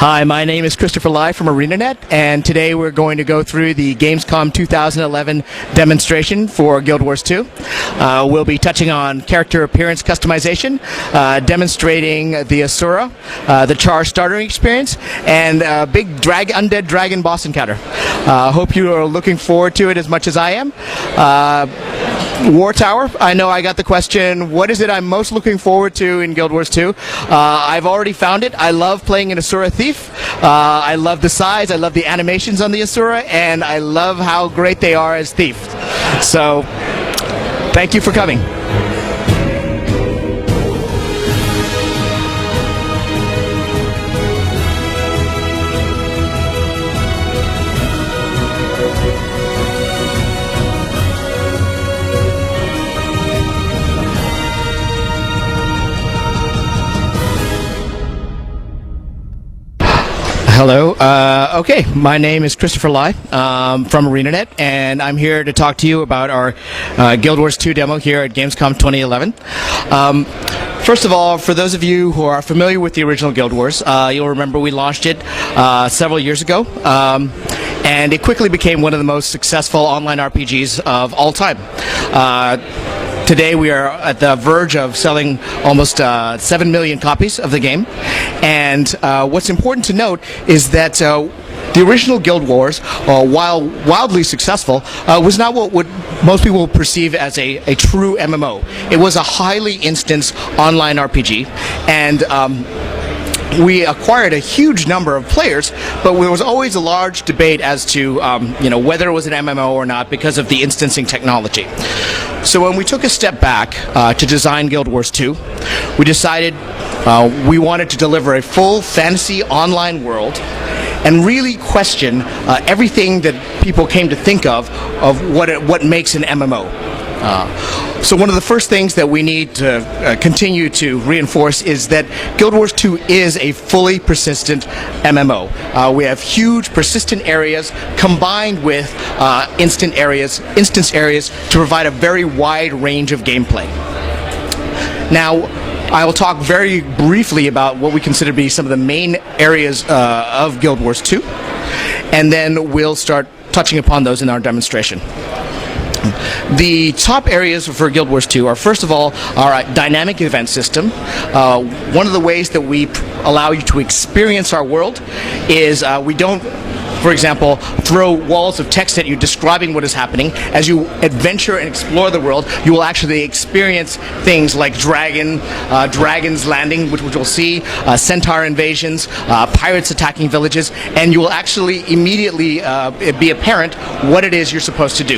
Hi, my name is Christopher Lai from ArenaNet, and today we're going to go through the Gamescom 2011 demonstration for Guild Wars 2. We'll be touching on character appearance customization, demonstrating the Asura, the Char starter experience, and a big undead dragon boss encounter. Hope you are looking forward to it as much as I am. War Tower, I know I got the question, what is it I'm most looking forward to in Guild Wars 2? I've already found it. I love playing an Asura Thief. I love the size, I love the animations on the Asura, and I love how great they are as Thief. So, thank you for coming. Hello. Okay, my name is Christopher Lai from ArenaNet, and I'm here to talk to you about our Guild Wars 2 demo here at Gamescom 2011. First of all, for those of you who are familiar with the original Guild Wars, you'll remember we launched it several years ago, and it quickly became one of the most successful online RPGs of all time. Today we are at the verge of selling almost 7 million copies of the game, and what's important to note is that the original Guild Wars, while wildly successful, was not what would most people perceive as a true MMO. It was a highly instanced online RPG, and we acquired a huge number of players, but there was always a large debate as to whether it was an MMO or not because of the instancing technology. So when we took a step back to design Guild Wars 2, we decided we wanted to deliver a full fantasy online world and really question everything that people came to think of what makes an MMO. So one of the first things that we need to continue to reinforce is that Guild Wars 2 is a fully persistent MMO. We have huge persistent areas combined with instance areas to provide a very wide range of gameplay. Now, I will talk very briefly about what we consider to be some of the main areas of Guild Wars 2, and then we'll start touching upon those in our demonstration. The top areas for Guild Wars 2 are, first of all, our dynamic event system. One of the ways that we allow you to experience our world is we don't, for example, throw walls of text at you describing what is happening. As you adventure and explore the world, you will actually experience things like dragons landing, which we'll see, centaur invasions, pirates attacking villages, and you will actually immediately be apparent what it is you're supposed to do.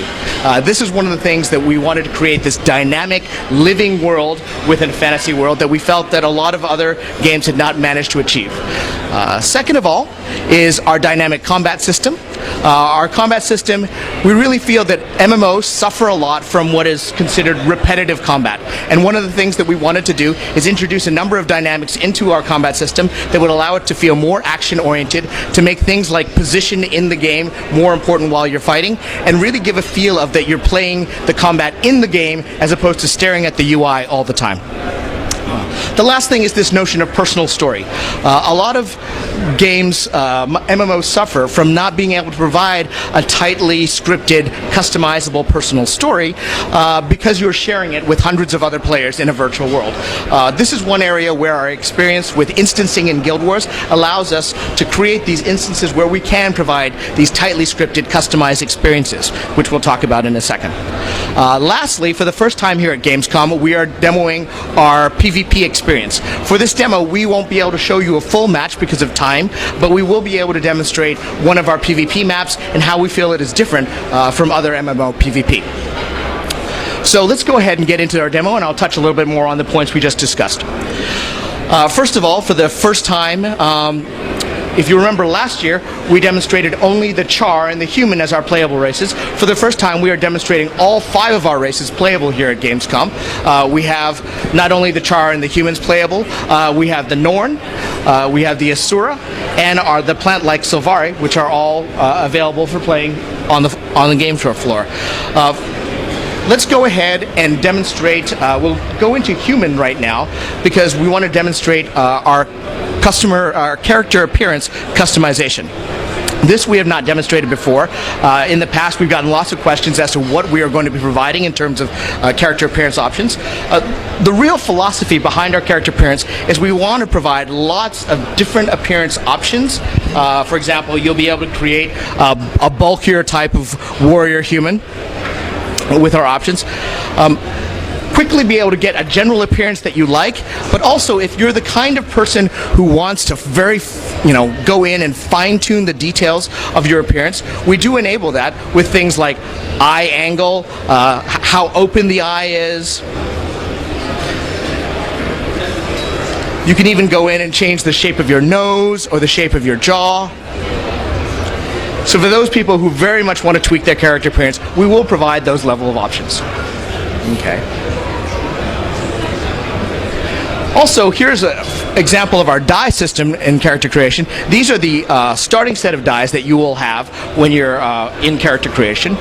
This is one of the things that we wanted to create, this dynamic, living world within a fantasy world that we felt that a lot of other games had not managed to achieve. Second of all is our dynamic combat system. Our combat system, we really feel that MMOs suffer a lot from what is considered repetitive combat. And one of the things that we wanted to do is introduce a number of dynamics into our combat system that would allow it to feel more action-oriented, to make things like position in the game more important while you're fighting, and really give a feel of that you're playing the combat in the game as opposed to staring at the UI all the time. The last thing is this notion of personal story. A lot of games, MMOs, suffer from not being able to provide a tightly scripted, customizable personal story because you're sharing it with hundreds of other players in a virtual world. This is one area where our experience with instancing in Guild Wars allows us to create these instances where we can provide these tightly scripted, customized experiences, which we'll talk about in a second. Lastly, for the first time here at Gamescom, we are demoing our PvP experience. For this demo, we won't be able to show you a full match because of time, but we will be able to demonstrate one of our PvP maps and how we feel it is different from other MMO PvP. So let's go ahead and get into our demo, and I'll touch a little bit more on the points we just discussed. First of all, for the first time, if you remember last year, we demonstrated only the Char and the Human as our playable races. For the first time, we are demonstrating all 5 of our races playable here at Gamescom. We have not only the Char and the Humans playable, we have the Norn, we have the Asura, and the plant-like Sylvari, which are all available for playing on the game floor. Let's go ahead and demonstrate. We'll go into Human right now because we want to demonstrate our character appearance customization. This we have not demonstrated before. In the past, we've gotten lots of questions as to what we are going to be providing in terms of character appearance options. The real philosophy behind our character appearance is we want to provide lots of different appearance options. For example, you'll be able to create a bulkier type of warrior human with our options. Quickly be able to get a general appearance that you like, but also if you're the kind of person who wants to go in and fine-tune the details of your appearance, we do enable that with things like eye angle, how open the eye is. You can even go in and change the shape of your nose or the shape of your jaw. So for those people who very much want to tweak their character appearance, we will provide those level of options. Okay. Also, here's an example of our die system in character creation. These are the starting set of dies that you will have when you're in character creation.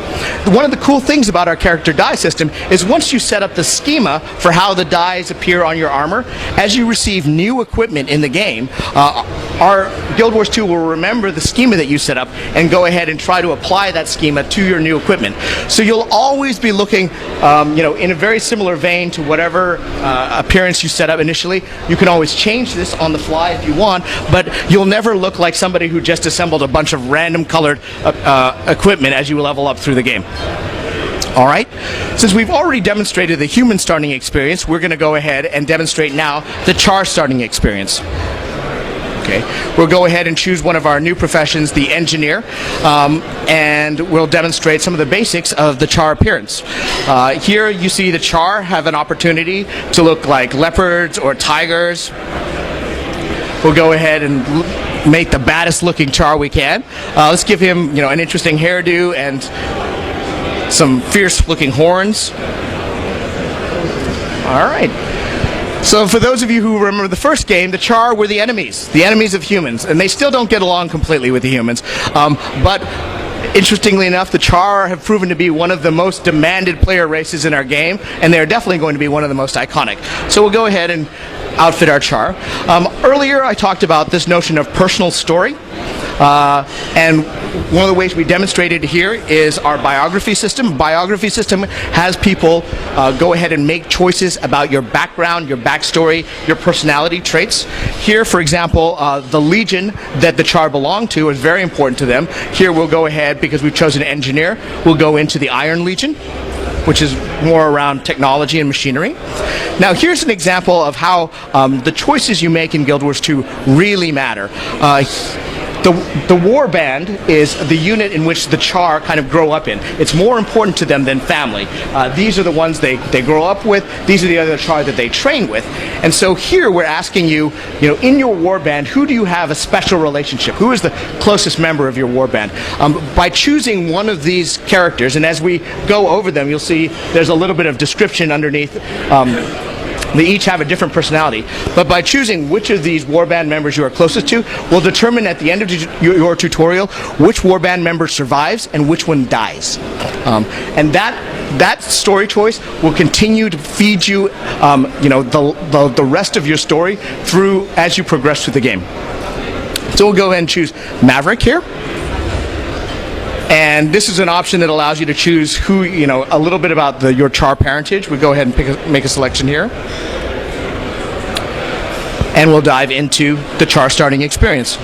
One of the cool things about our character die system is once you set up the schema for how the dies appear on your armor, as you receive new equipment in the game, our Guild Wars 2 will remember the schema that you set up and go ahead and try to apply that schema to your new equipment. So you'll always be looking in a very similar vein to whatever appearance you set up initially. You can always change this on the fly if you want, but you'll never look like somebody who just assembled a bunch of random colored equipment as you level up through the game. All right. Since we've already demonstrated the human starting experience, we're going to go ahead and demonstrate now the char starting experience. Okay. We'll go ahead and choose one of our new professions, the engineer, and we'll demonstrate some of the basics of the char appearance. Here you see the char have an opportunity to look like leopards or tigers. We'll go ahead and make the baddest looking char we can. Let's give him an interesting hairdo and some fierce looking horns. All right. So for those of you who remember the first game, the char were the enemies of humans, and they still don't get along completely with the humans. But interestingly enough, the char have proven to be one of the most demanded player races in our game, and they're definitely going to be one of the most iconic. So we'll go ahead and outfit our char. Earlier I talked about this notion of personal story. And one of the ways we demonstrated here is our biography system. Biography system has people go ahead and make choices about your background, your backstory, your personality traits. Here, for example, the Legion that the char belong to is very important to them. Here we'll go ahead, because we've chosen an engineer, we'll go into the Iron Legion, which is more around technology and machinery. Now here's an example of how the choices you make in Guild Wars 2 really matter. The war band is the unit in which the char kind of grow up in. It's more important to them than family. These are the ones they grow up with. These are the other char that they train with. And so here we're asking you, in your war band, who do you have a special relationship? Who is the closest member of your war band? By choosing one of these characters, and as we go over them, you'll see there's a little bit of description underneath. They each have a different personality, but by choosing which of these warband members you are closest to will determine at the end of your tutorial which warband member survives and which one dies. And that story choice will continue to feed you, the rest of your story through as you progress through the game. So we'll go ahead and choose Maverick here. And this is an option that allows you to choose who, a little bit about your char parentage. We go ahead and make a selection here. And we'll dive into the char starting experience.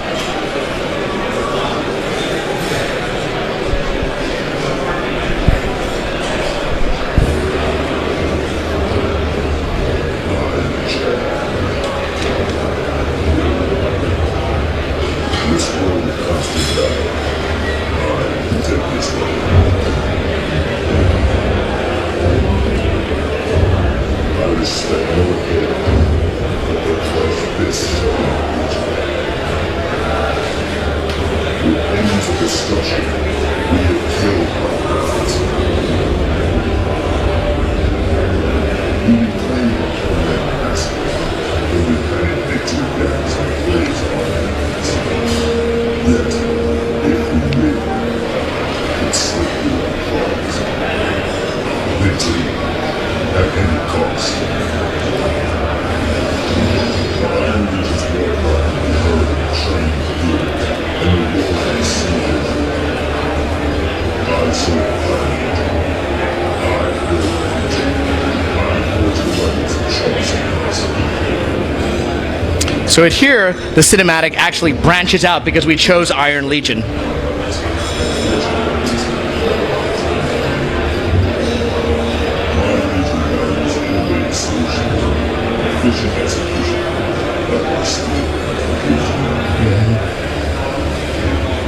So here, the cinematic actually branches out because we chose Iron Legion.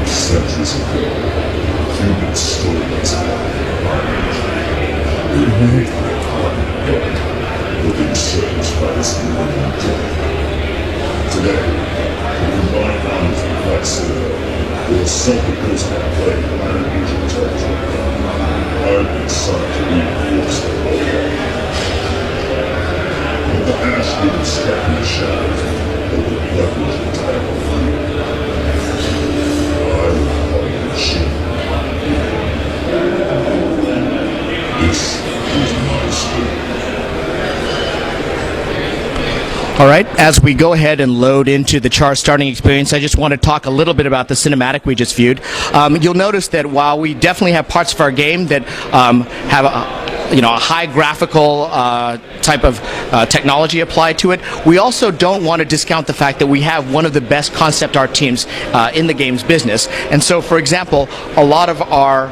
Centuries ago, human stories living satisfies the living dead. Today, the combined arms of Black Citadel will assault the ghost and play Iron Legion territory. I've been summoned to reinforce the road. But the ash-hidden step in the shadows of the Black Legion title free. I will call you machine. This is my story. All right, as we go ahead and load into the char starting experience, I just want to talk a little bit about the cinematic we just viewed. You'll notice that while we definitely have parts of our game that have a high graphical type of technology applied to it, we also don't want to discount the fact that we have one of the best concept art teams in the game's business. And so, for example, a lot of our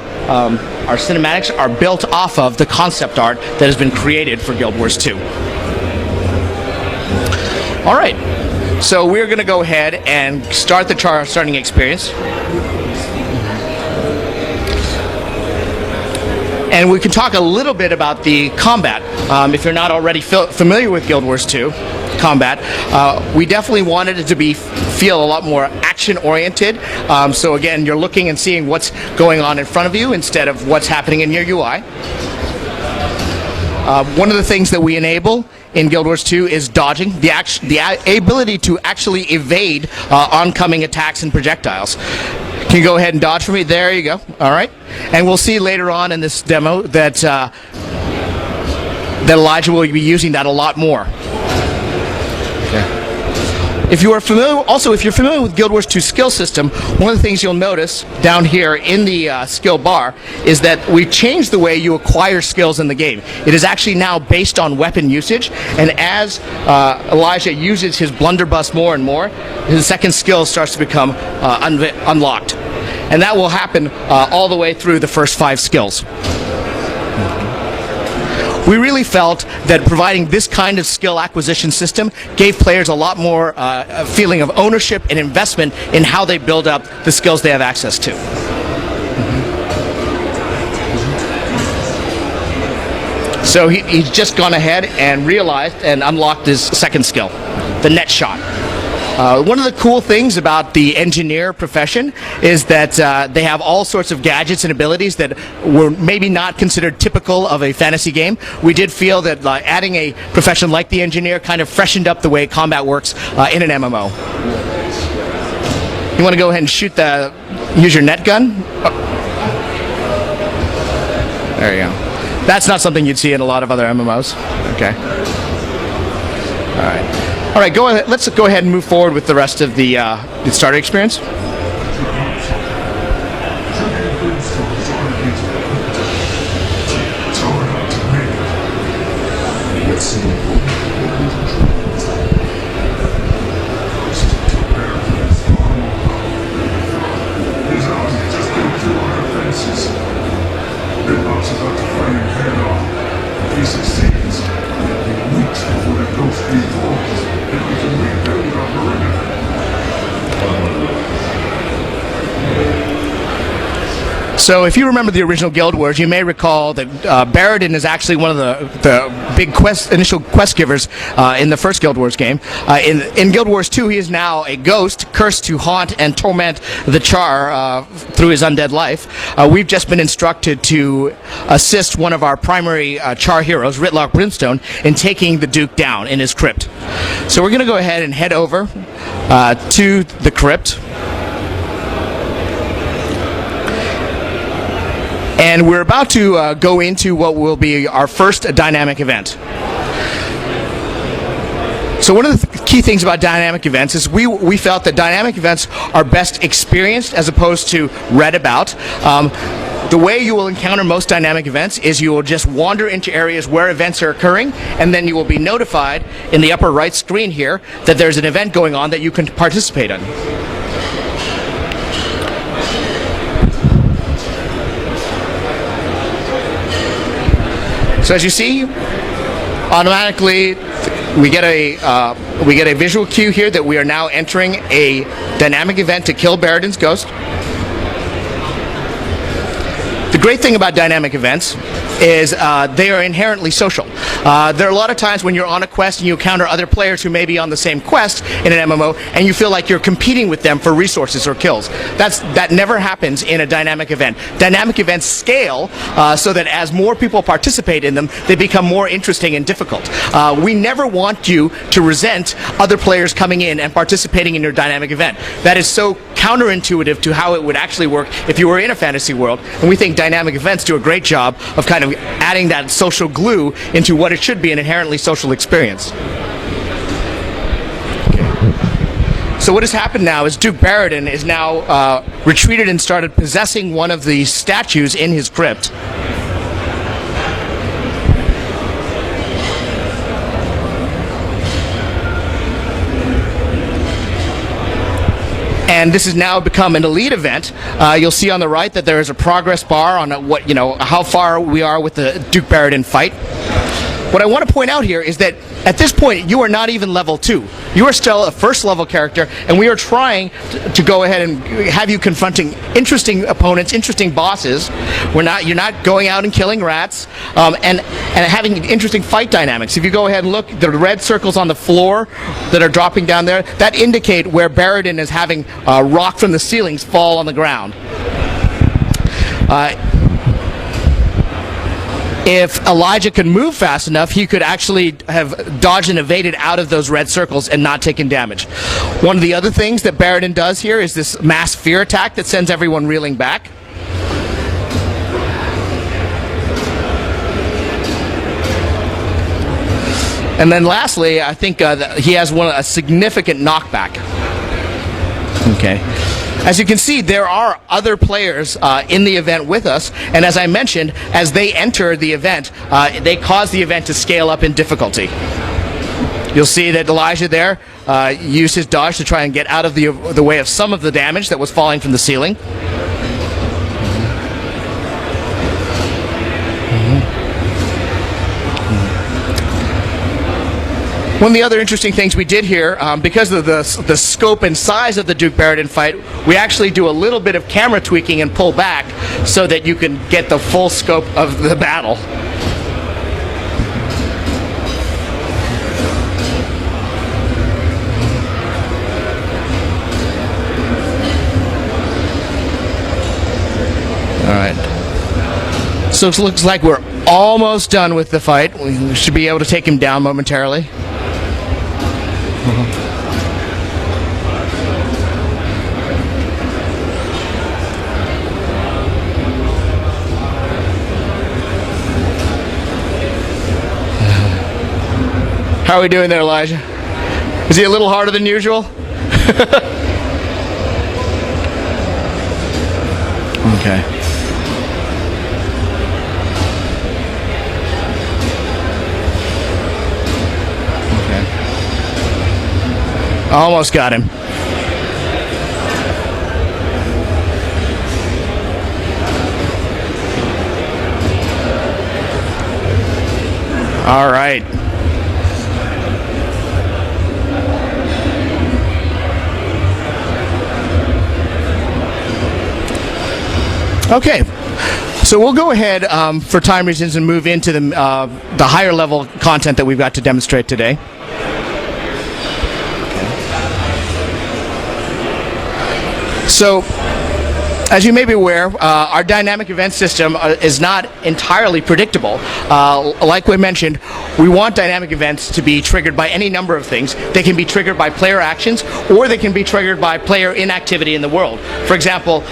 cinematics are built off of the concept art that has been created for Guild Wars 2. All right, so we're going to go ahead and start the char starting experience. And we can talk a little bit about the combat. If you're not already familiar with Guild Wars 2 combat, we definitely wanted it to feel a lot more action-oriented. So again, you're looking and seeing what's going on in front of you instead of what's happening in your UI. One of the things that we enable in Guild Wars 2 is dodging, the ability to actually evade oncoming attacks and projectiles. Can you go ahead and dodge for me? There you go. All right. And we'll see later on in this demo that that Elijah will be using that a lot more. Okay. If you're familiar with Guild Wars 2 skill system, one of the things you'll notice down here in the skill bar is that we've changed the way you acquire skills in the game. It is actually now based on weapon usage, and as Elijah uses his blunderbuss more and more, his second skill starts to become unlocked. And that will happen all the way through the first 5 skills. We really felt that providing this kind of skill acquisition system gave players a lot more feeling of ownership and investment in how they build up the skills they have access to. So he's just gone ahead and realized and unlocked his second skill, the net shot. One of the cool things about the engineer profession is that they have all sorts of gadgets and abilities that were maybe not considered typical of a fantasy game. We did feel that adding a profession like the engineer kind of freshened up the way combat works in an MMO. You want to go ahead and use your net gun? Oh. There you go. That's not something you'd see in a lot of other MMOs. Okay. All right. All right, go ahead. Let's go ahead and move forward with the rest of the starter experience. So if you remember the original Guild Wars, you may recall that Baradin is actually one of the big initial quest givers in the first Guild Wars game. In Guild Wars 2, he is now a ghost, cursed to haunt and torment the Char through his undead life. We've just been instructed to assist one of our primary Char heroes, Ritlock Brimstone, in taking the Duke down in his crypt. So we're going to go ahead and head over to the crypt. And we're about to go into what will be our first dynamic event. So one of the key things about dynamic events is we felt that dynamic events are best experienced as opposed to read about. the way you will encounter most dynamic events is you will just wander into areas where events are occurring, and then you will be notified in the upper right screen here that there's an event going on that you can participate in. So as you see, automatically we get a visual cue here that we are now entering a dynamic event to kill Baradin's ghost. The great thing about dynamic events is they are inherently social. There are a lot of times when you're on a quest and you encounter other players who may be on the same quest in an MMO, and you feel like you're competing with them for resources or kills. That never happens in a dynamic event. Dynamic events scale so that as more people participate in them, they become more interesting and difficult. We never want you to resent other players coming in and participating in your dynamic event. That is so counterintuitive to how it would actually work if you were in a fantasy world, and we think dynamic events do a great job of kind of adding that social glue into what it should be an inherently social experience. Okay. So what has happened now is Duke Baradin is now retreated and started possessing one of the statues in his crypt. And this has now become an elite event. You'll see on the right that there is a progress bar on how far we are with the Duke Baradin fight. What I want to point out here is that at this point you are not even level 2. You are still a first level character, and we are trying to go ahead and have you confronting interesting opponents, interesting bosses. You're not going out and killing rats, and having interesting fight dynamics. If you go ahead and look, the red circles on the floor that are dropping down there, that indicate where Baradin is having rock from the ceilings fall on the ground. If Elijah could move fast enough, he could actually have dodged and evaded out of those red circles and not taken damage. One of the other things that Baradin does here is this mass fear attack that sends everyone reeling back. And then lastly, I think he has a significant knockback. Okay. As you can see, there are other players in the event with us, and as I mentioned, as they enter the event, they cause the event to scale up in difficulty. You'll see that Elijah there used his dodge to try and get out of the way of some of the damage that was falling from the ceiling. One of the other interesting things we did here, because of the scope and size of the Duke Baradin fight, we actually do a little bit of camera tweaking and pull back so that you can get the full scope of the battle. Alright. So it looks like we're almost done with the fight. We should be able to take him down momentarily. How are we doing there, Elijah? Is he a little harder than usual? Okay. Almost got him. All right. Okay. So we'll go ahead for time reasons and move into the higher level content that we've got to demonstrate today. So, as you may be aware, our dynamic event system is not entirely predictable. Like we mentioned, we want dynamic events to be triggered by any number of things. They can be triggered by player actions, or they can be triggered by player inactivity in the world. For example,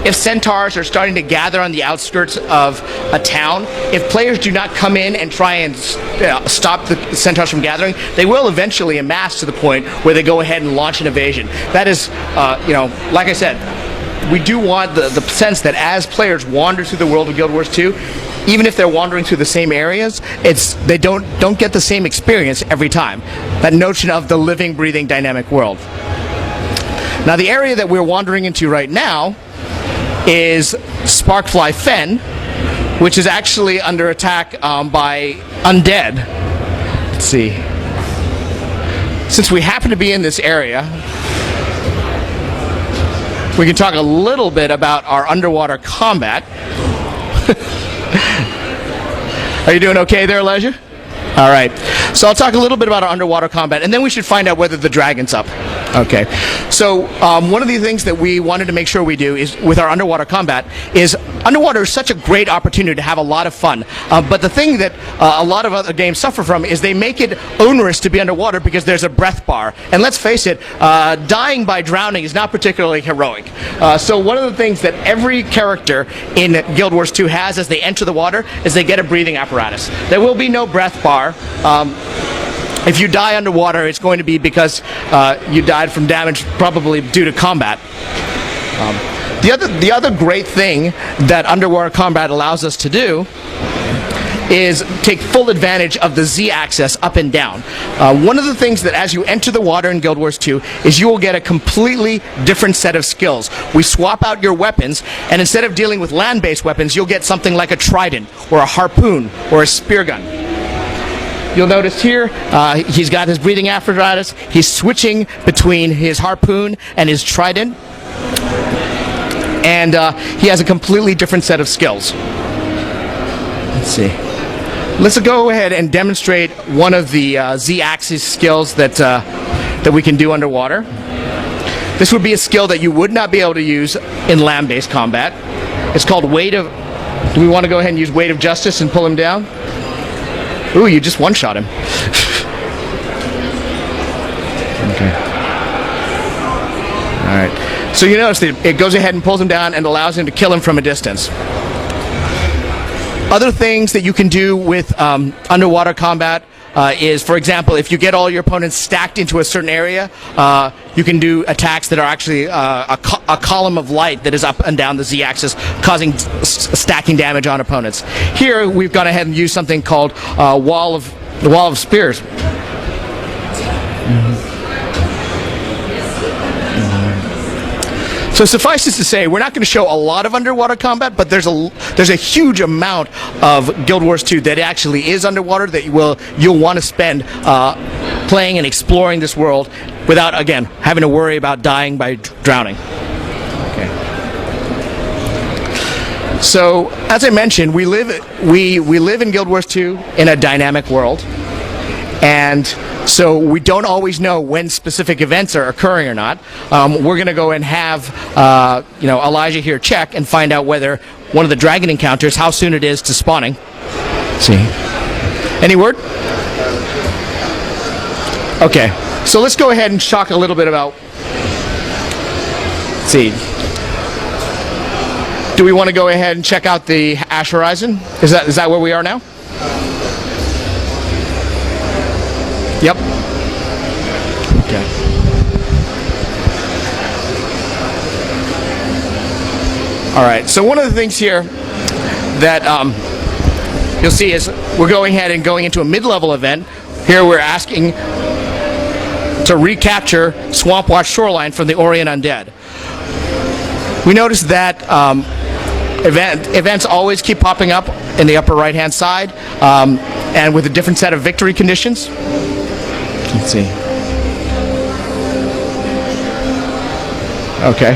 if centaurs are starting to gather on the outskirts of a town, if players do not come in and try and stop the centaurs from gathering, they will eventually amass to the point where they go ahead and launch an invasion. That is, like I said, we do want the sense that as players wander through the world of Guild Wars 2, even if they're wandering through the same areas, they don't get the same experience every time. That notion of the living, breathing, dynamic world. Now, the area that we're wandering into right now is Sparkfly Fen, which is actually under attack by undead. Let's see. Since we happen to be in this area, we can talk a little bit about our underwater combat. Are you doing okay there, Elijah? All right. So I'll talk a little bit about our underwater combat, and then we should find out whether the dragon's up. Okay. So one of the things that we wanted to make sure we do is with our underwater combat is underwater is such a great opportunity to have a lot of fun. But the thing that a lot of other games suffer from is they make it onerous to be underwater because there's a breath bar. And let's face it, dying by drowning is not particularly heroic. So one of the things that every character in Guild Wars 2 has as they enter the water is they get a breathing apparatus. There will be no breath bar. If you die underwater, it's going to be because you died from damage probably due to combat. The other great thing that underwater combat allows us to do is take full advantage of the Z-axis up and down. One of the things that as you enter the water in Guild Wars 2 is you will get a completely different set of skills. We swap out your weapons, and instead of dealing with land-based weapons, you'll get something like a trident, or a harpoon, or a spear gun. You'll notice here, he's got his breathing apparatus. He's switching between his harpoon and his trident. And he has a completely different set of skills. Let's see. Let's go ahead and demonstrate one of the Z-axis skills that we can do underwater. This would be a skill that you would not be able to use in land-based combat. It's called Weight of... Do we want to go ahead and use Weight of Justice and pull him down? Ooh, you just one-shot him. Okay. All right. So you notice that it goes ahead and pulls him down and allows him to kill him from a distance. Other things that you can do with underwater combat is, for example, if you get all your opponents stacked into a certain area, you can do attacks that are actually a column of light that is up and down the Z-axis, causing stacking damage on opponents. Here, we've gone ahead and used something called the Wall of Spears. So suffice it to say, we're not going to show a lot of underwater combat, but there's a huge amount of Guild Wars 2 that actually is underwater that you'll want to spend playing and exploring this world without, again, having to worry about dying by drowning. Okay. So, as I mentioned, we live in Guild Wars 2 in a dynamic world, and so we don't always know when specific events are occurring or not. We're going to go and have Elijah here check and find out whether one of the dragon encounters, how soon it is to spawning. Let's see. Any word? Okay. So let's go ahead and talk a little bit about. Let's see. Do we want to go ahead and check out the Ash Horizon? Is that where we are now? Yep. Okay. All right. So one of the things here that you'll see is we're going ahead and going into a mid-level event. Here we're asking to recapture Swampwatch Shoreline from the Orient Undead. We notice that events always keep popping up in the upper right-hand side, and with a different set of victory conditions. Let's see. Okay.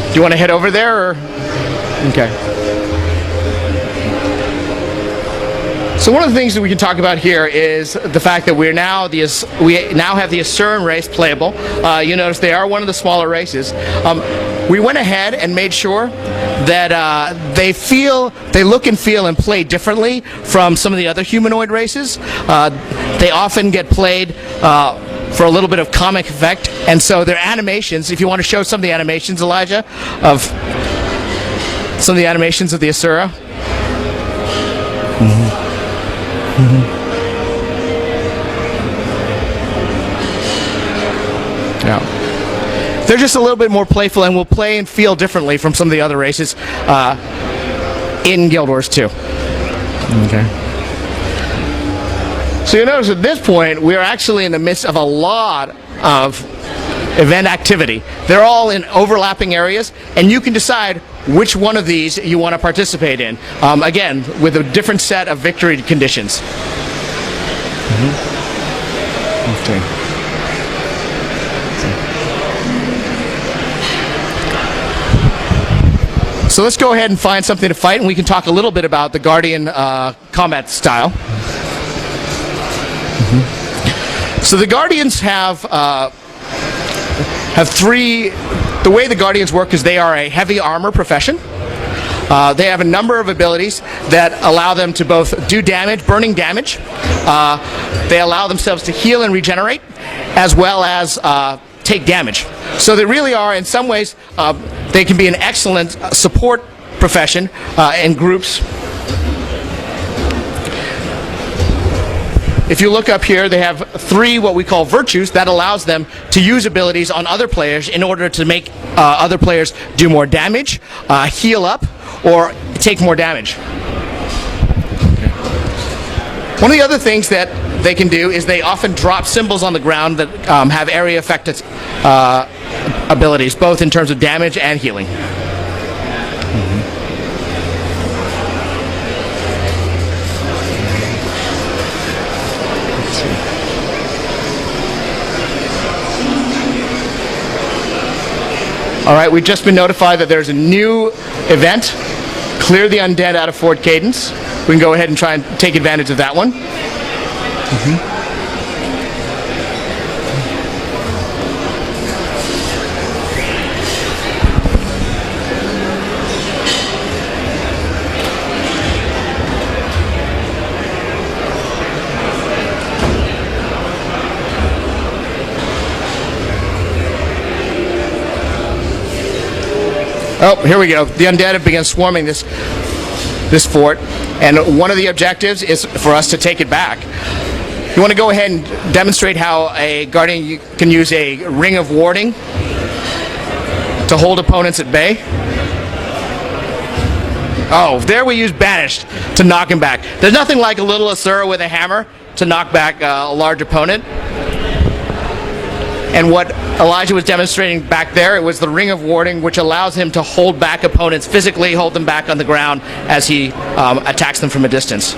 Do you want to head over there, or? Okay. So one of the things that we can talk about here is the fact that we now have the Asuran race playable. You notice they are one of the smaller races. We went ahead and made sure that they look and feel and play differently from some of the other humanoid races. They often get played for a little bit of comic effect, and so their animations, if you want to show some of the animations, Elijah, of some of the animations of the Asura. Mm-hmm. Yeah. they're just a little bit more playful and will play and feel differently from some of the other races in Guild Wars 2. Okay. So you notice at this point, we are actually in the midst of a lot of event activity. They're all in overlapping areas, and you can decide which one of these you want to participate in. Again, with a different set of victory conditions. Okay. So let's go ahead and find something to fight, and we can talk a little bit about the Guardian combat style. So the Guardians have three. The way the Guardians work is they are a heavy armor profession. They have a number of abilities that allow them to both do damage, burning damage. They allow themselves to heal and regenerate, as well as take damage. So they really are, in some ways, they can be an excellent support profession in groups. If you look up here, they have three what we call virtues that allows them to use abilities on other players in order to make other players do more damage, heal up, or take more damage. One of the other things that they can do is they often drop symbols on the ground that have area affected abilities, both in terms of damage and healing. All right, we've just been notified that there's a new event, Clear the Undead out of Fort Cadence. We can go ahead and try and take advantage of that one. Oh, here we go. The undead have begun swarming this fort, and one of the objectives is for us to take it back. You want to go ahead and demonstrate how a Guardian can use a ring of warding to hold opponents at bay? Oh, there we use Banished to knock him back. There's nothing like a little Asura with a hammer to knock back a large opponent. And what Elijah was demonstrating back there, it was the Ring of Warding, which allows him to hold back opponents physically, hold them back on the ground as he attacks them from a distance.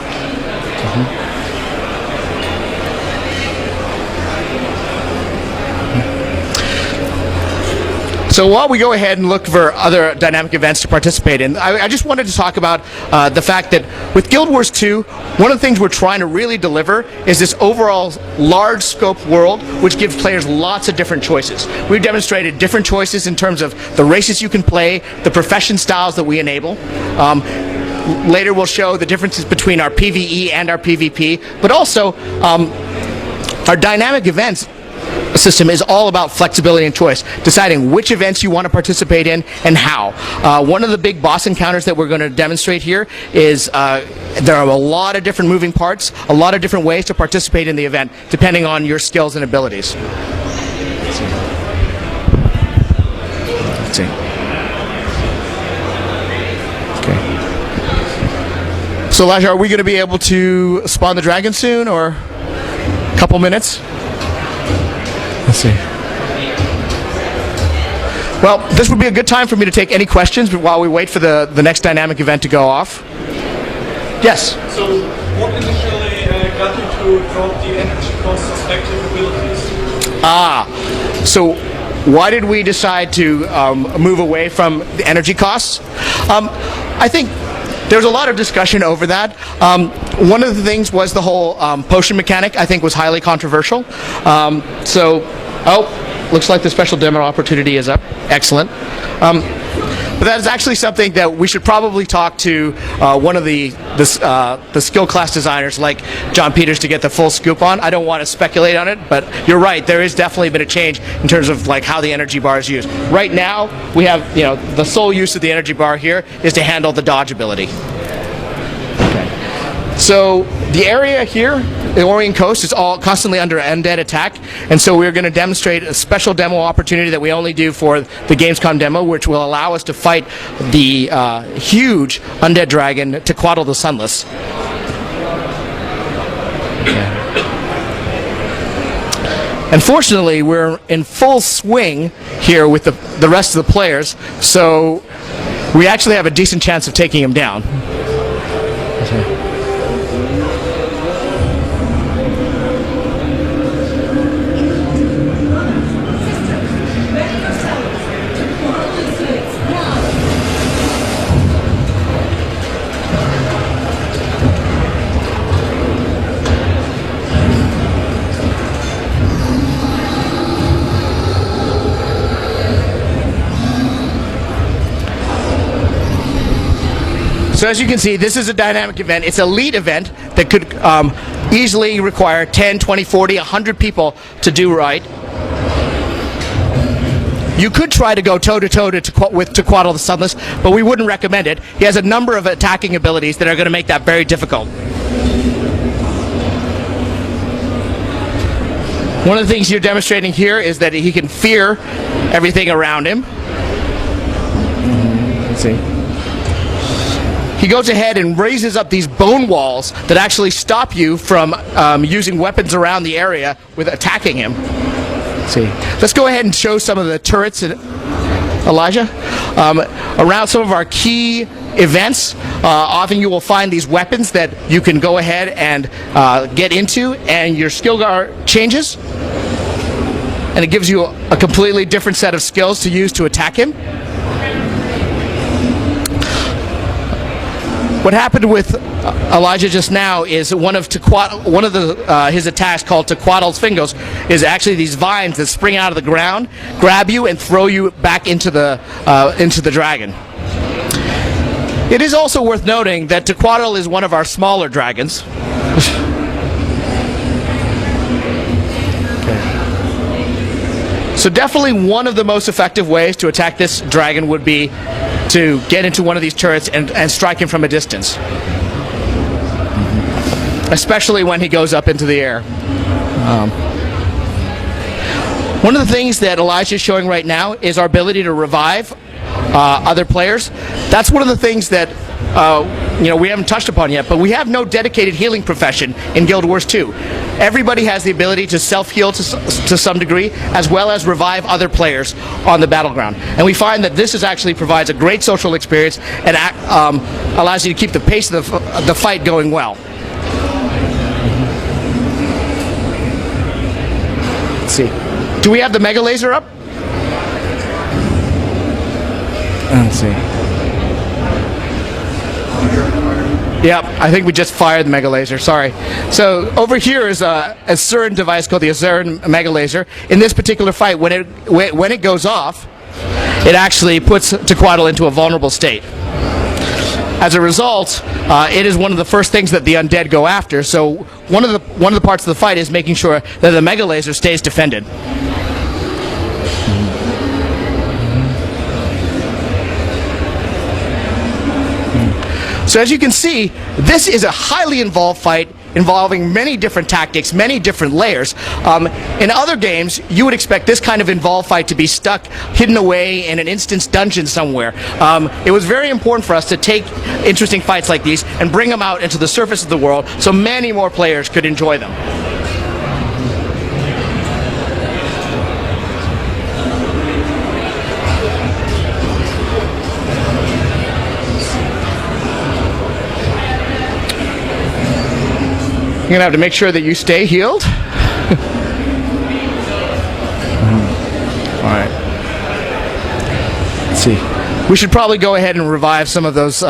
So while we go ahead and look for other dynamic events to participate in, I just wanted to talk about the fact that with Guild Wars 2, one of the things we're trying to really deliver is this overall large scope world which gives players lots of different choices. We've demonstrated different choices in terms of the races you can play, the profession styles that we enable. Later we'll show the differences between our PvE and our PvP, but also our dynamic events system is all about flexibility and choice, deciding which events you want to participate in and how. One of the big boss encounters that we're going to demonstrate here is there are a lot of different moving parts, a lot of different ways to participate in the event, depending on your skills and abilities. Let's see. Okay. So Elijah, are we going to be able to spawn the dragon soon, or a couple minutes? Let's see. Well, this would be a good time for me to take any questions while we wait for the next dynamic event to go off. Yes? So, what initially got you to drop the energy cost of spectral abilities? So why did we decide to move away from the energy costs? I think there's a lot of discussion over that. One of the things was the whole potion mechanic, I think, was highly controversial. Looks like the special demo opportunity is up. Excellent. But that is actually something that we should probably talk to one of the skill class designers like John Peters to get the full scoop on. I don't want to speculate on it, but you're right. There has definitely been a change in terms of like how the energy bar is used. Right now, we have the sole use of the energy bar here is to handle the dodge ability. Okay. So the area here, the Orient Coast, is all constantly under undead attack, and so we're going to demonstrate a special demo opportunity that we only do for the Gamescom demo, which will allow us to fight the huge undead dragon Tequatl the Sunless. Unfortunately, we're in full swing here with the rest of the players, so we actually have a decent chance of taking him down. So as you can see, this is a dynamic event. It's a lead event that could easily require 10, 20, 40, 100 people to do right. You could try to go toe-to-toe with Tequatl the Sunless, but we wouldn't recommend it. He has a number of attacking abilities that are going to make that very difficult. One of the things you're demonstrating here is that he can fear everything around him. Let's see. He goes ahead and raises up these bone walls that actually stop you from using weapons around the area with attacking him. Let's see. Let's go ahead and show some of the turrets, Elijah. Around some of our key events, often you will find these weapons that you can go ahead and get into, and your skill bar changes, and it gives you a completely different set of skills to use to attack him. What happened with Elijah just now is one of his attacks, called Tequatl's Fingers, is actually these vines that spring out of the ground, grab you, and throw you back into the dragon. It is also worth noting that Tequatl is one of our smaller dragons. So definitely one of the most effective ways to attack this dragon would be to get into one of these turrets and strike him from a distance. Especially when he goes up into the air. One of the things that Elijah is showing right now is our ability to revive other players. That's one of the things that we haven't touched upon yet, but we have no dedicated healing profession in Guild Wars 2. Everybody has the ability to self-heal to some degree, as well as revive other players on the battleground. And we find that this actually provides a great social experience and allows you to keep the pace of the fight going well. Let's see. Do we have the Mega Laser up? Let's see. Yep, I think we just fired the Mega Laser, sorry. So over here is a CERN device called the CERN Mega Laser. In this particular fight, when it goes off, it actually puts Tequatl into a vulnerable state. As a result, it is one of the first things that the undead go after, so one of the parts of the fight is making sure that the Mega Laser stays defended. So as you can see, this is a highly involved fight involving many different tactics, many different layers. In other games, you would expect this kind of involved fight to be stuck, hidden away in an instance dungeon somewhere. It was very important for us to take interesting fights like these and bring them out into the surface of the world so many more players could enjoy them. You're going to have to make sure that you stay healed. All right. Let's see. We should probably go ahead and revive some of those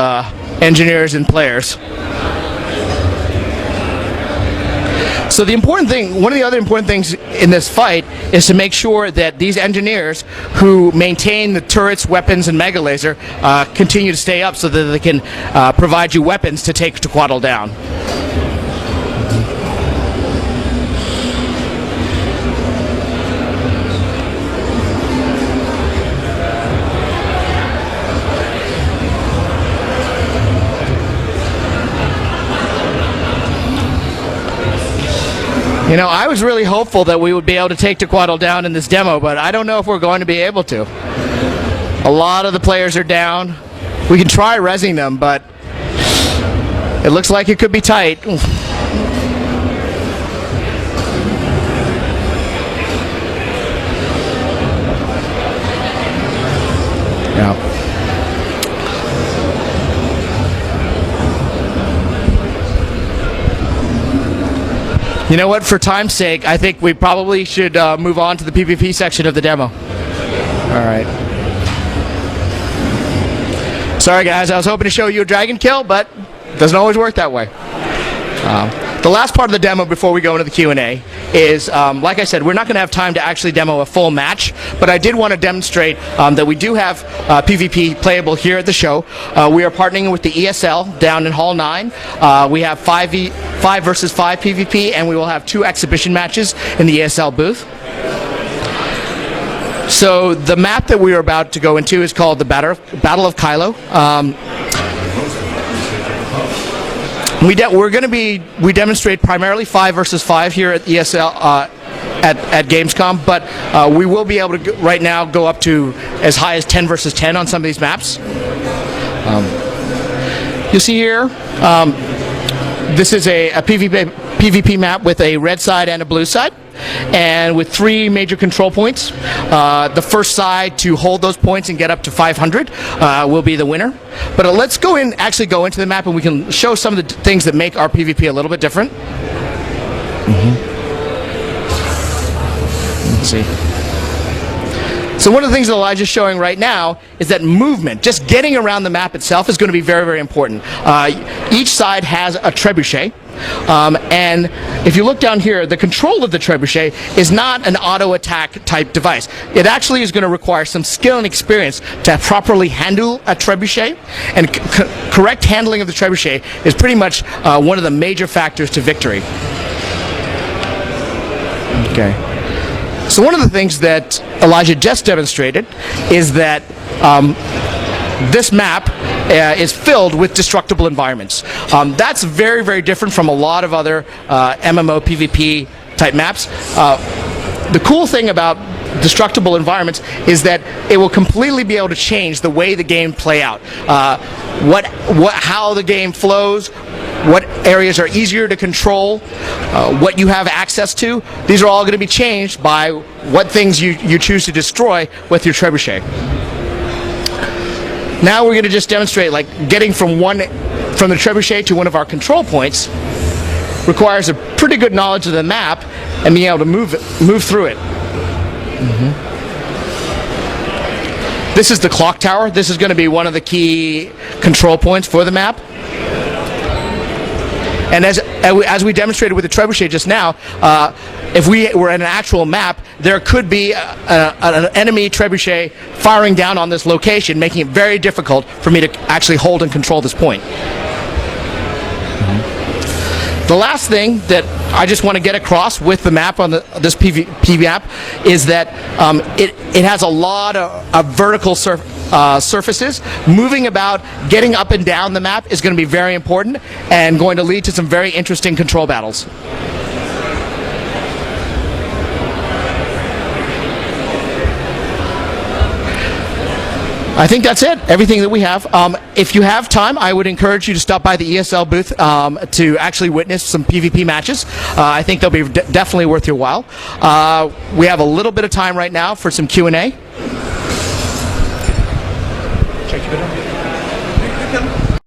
engineers and players. So the important thing, one of the other important things in this fight is to make sure that these engineers who maintain the turrets, weapons, and Mega Laser continue to stay up so that they can provide you weapons to take Tequatl down. You know, I was really hopeful that we would be able to take Gw2 down in this demo, but I don't know if we're going to be able to. A lot of the players are down. We can try rezzing them, but it looks like it could be tight. Yeah. You know what? For time's sake, I think we probably should move on to the PvP section of the demo. All right. Sorry, guys. I was hoping to show you a dragon kill, but it doesn't always work that way. The last part of the demo before we go into the Q&A is, like I said, we're not going to have time to actually demo a full match, but I did want to demonstrate that we do have PvP playable here at the show. We are partnering with the ESL down in Hall 9. We have 5 versus 5 PvP, and we will have 2 exhibition matches in the ESL booth. So the map that we are about to go into is called the Battle of Kylo. We demonstrate primarily 5 versus 5 here at ESL at Gamescom, but we will be able to right now go up to as high as 10 versus 10 on some of these maps. You'll see here, this is a PvP map with a red side and a blue side, and with 3 major control points. The first side to hold those points and get up to 500 will be the winner. But let's actually go into the map, and we can show some of the things that make our PvP a little bit different. Let's see. So one of the things that Elijah's showing right now is that movement, just getting around the map itself, is going to be very, very important. Each side has a trebuchet. And if you look down here, the control of the trebuchet is not an auto attack type device. It actually is going to require some skill and experience to properly handle a trebuchet, and correct handling of the trebuchet is pretty much one of the major factors to victory. Okay. So one of the things that Elijah just demonstrated is that this map is filled with destructible environments. That's very, very different from a lot of other MMO PvP type maps. The cool thing about destructible environments is that it will completely be able to change the way the game play out. How the game flows, what areas are easier to control, what you have access to. These are all going to be changed by what things you choose to destroy with your trebuchet. Now we're going to just demonstrate, like, getting from the trebuchet to one of our control points requires a pretty good knowledge of the map and being able to move through it. This is the clock tower. This is going to be one of the key control points for the map. And as we demonstrated with the trebuchet just now, if we were in an actual map, there could be an enemy trebuchet firing down on this location, making it very difficult for me to actually hold and control this point. The last thing that I just want to get across with the map on this PvP map is that it has a lot of vertical surfaces. Moving about, getting up and down the map is going to be very important and going to lead to some very interesting control battles. I think that's it. Everything that we have. If you have time, I would encourage you to stop by the ESL booth to actually witness some PvP matches. I think they'll be definitely worth your while. We have a little bit of time right now for some Q&A. Check it out.